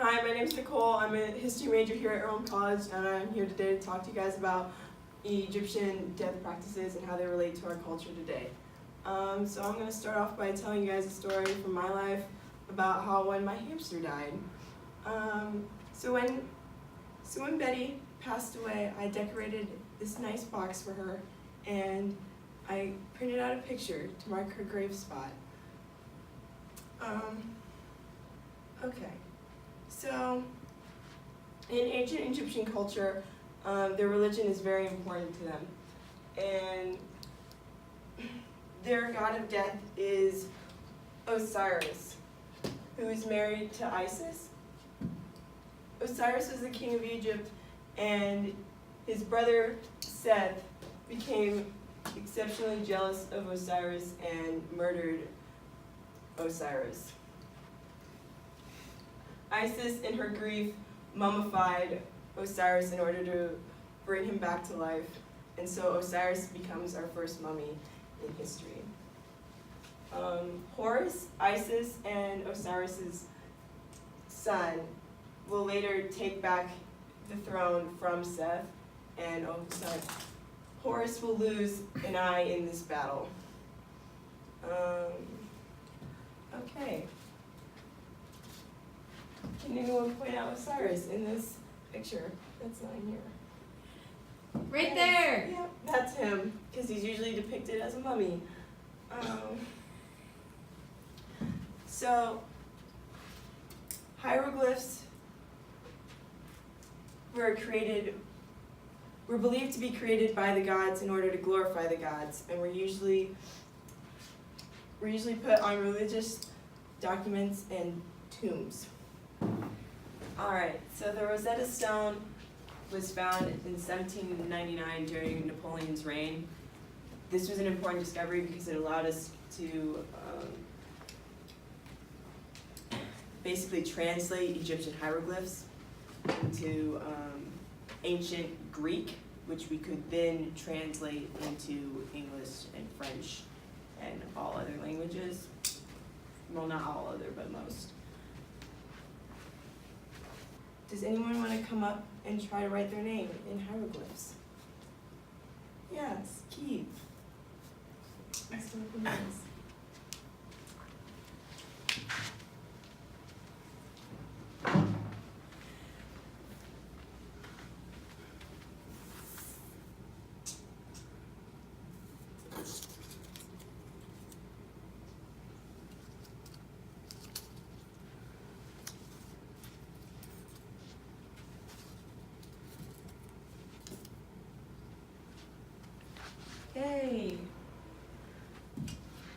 Hi, my name is Nicole. I'm a history major here at Rome College, and I'm here today to talk to you guys about Egyptian death practices and how they relate to our culture today. So I'm going to start off by telling you guys a story from my life about when my hamster died. So when Betty passed away, I decorated this nice box for her, and I printed out a picture to mark her grave spot. Okay. So, in ancient Egyptian culture, their religion is very important to them. And their god of death is Osiris, who is married to Isis. Osiris was the king of Egypt, and his brother Seth became exceptionally jealous of Osiris and murdered Osiris. Isis, in her grief, mummified Osiris in order to bring him back to life, and so Osiris becomes our first mummy in history. Horus, Isis, and Osiris's son, will later take back the throne from Seth, and Horus will lose an eye in this battle. Okay. Can anyone point out Osiris in this picture that's not here? Right there! Yeah, that's him, because he's usually depicted as a mummy. So, hieroglyphs were believed to be created by the gods in order to glorify the gods, and were usually put on religious documents and tombs. Alright, so the Rosetta Stone was found in 1799 during Napoleon's reign. This was an important discovery because it allowed us to basically translate Egyptian hieroglyphs into ancient Greek, which we could then translate into English and French and all other languages. Well, not all other, but most. Does anyone want to come up and try to write their name in hieroglyphs? Yes, Keith. Let's look at this. Yay!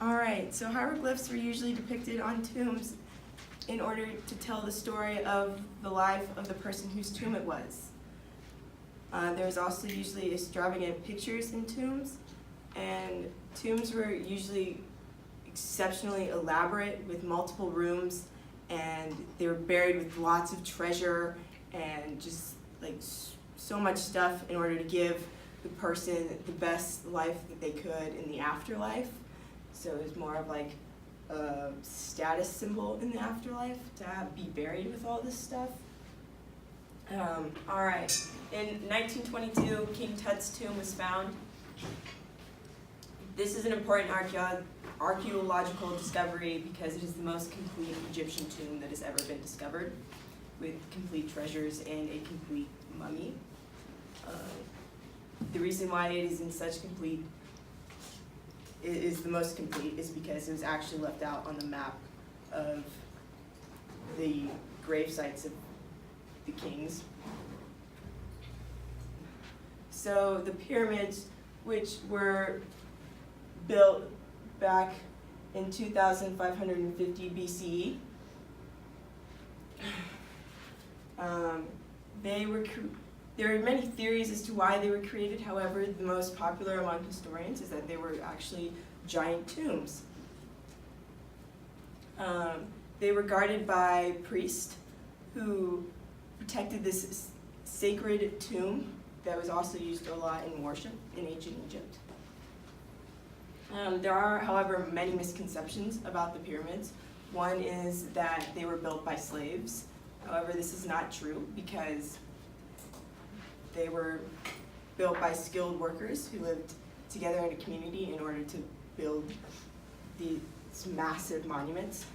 Alright, so hieroglyphs were usually depicted on tombs in order to tell the story of the life of the person whose tomb it was. There was also usually extravagant pictures in tombs, and tombs were usually exceptionally elaborate with multiple rooms, and they were buried with lots of treasure and just like so much stuff in order to give the person the best life that they could in the afterlife. So it was more of like a status symbol in the afterlife to be buried with all this stuff. All right, in 1922, King Tut's tomb was found. This is an important archaeological discovery because it is the most complete Egyptian tomb that has ever been discovered, with complete treasures and a complete mummy. The reason why it is in such the most complete is because it was actually left out on the map of the grave sites of the kings. So the pyramids, which were built back in 2550 BCE, there are many theories as to why they were created. However, the most popular among historians is that they were actually giant tombs. They were guarded by priests who protected this sacred tomb that was also used a lot in worship in ancient Egypt. There are, however, many misconceptions about the pyramids. One is that they were built by slaves. However, this is not true because they were built by skilled workers who lived together in a community in order to build these massive monuments.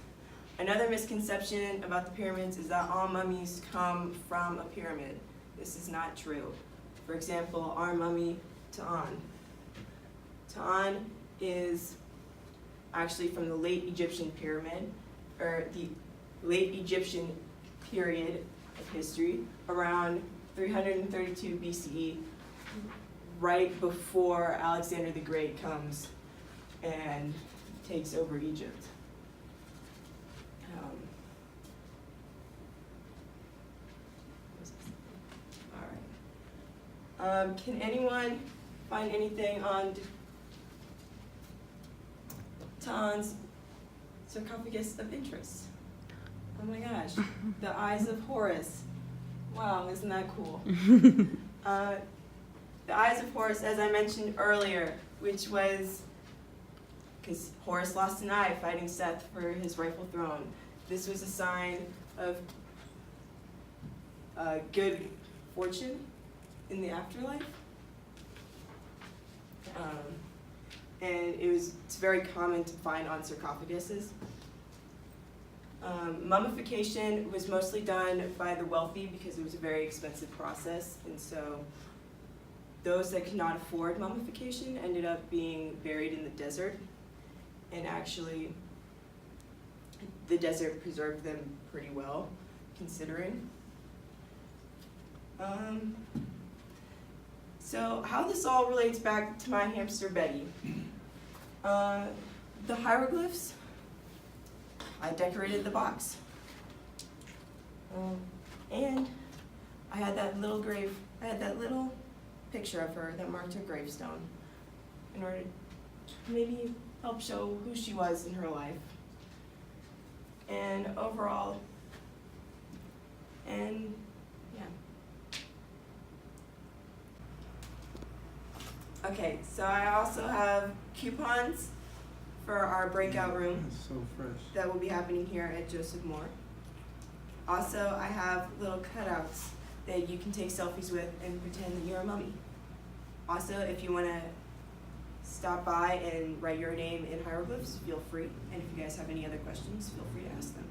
Another misconception about the pyramids is that all mummies come from a pyramid. This is not true. For example, our mummy, Ta'an. Ta'an is actually from the late Egyptian pyramid, or the late Egyptian period of history, around 332 BCE, right before Alexander the Great comes and takes over Egypt. All right. Can anyone find anything on Ta'an's sarcophagus of interest? Oh my gosh, the Eyes of Horus. Wow, isn't that cool? The Eyes of Horus, as I mentioned earlier, which was because Horus lost an eye fighting Seth for his rightful throne. This was a sign of good fortune in the afterlife. And it's very common to find on sarcophaguses. Mummification was mostly done by the wealthy because it was a very expensive process, and so those that could not afford mummification ended up being buried in the desert, and actually the desert preserved them pretty well, considering. So how this all relates back to my hamster Betty. The hieroglyphs, I decorated the box. And I had that little picture of her that marked her gravestone in order to maybe help show who she was in her life. And overall, and yeah. Okay, so I also have coupons for our breakout room. That's so fresh. That will be happening here at Joseph Moore. Also, I have little cutouts that you can take selfies with and pretend that you're a mummy. Also, if you want to stop by and write your name in hieroglyphs, feel free. And if you guys have any other questions, feel free to ask them.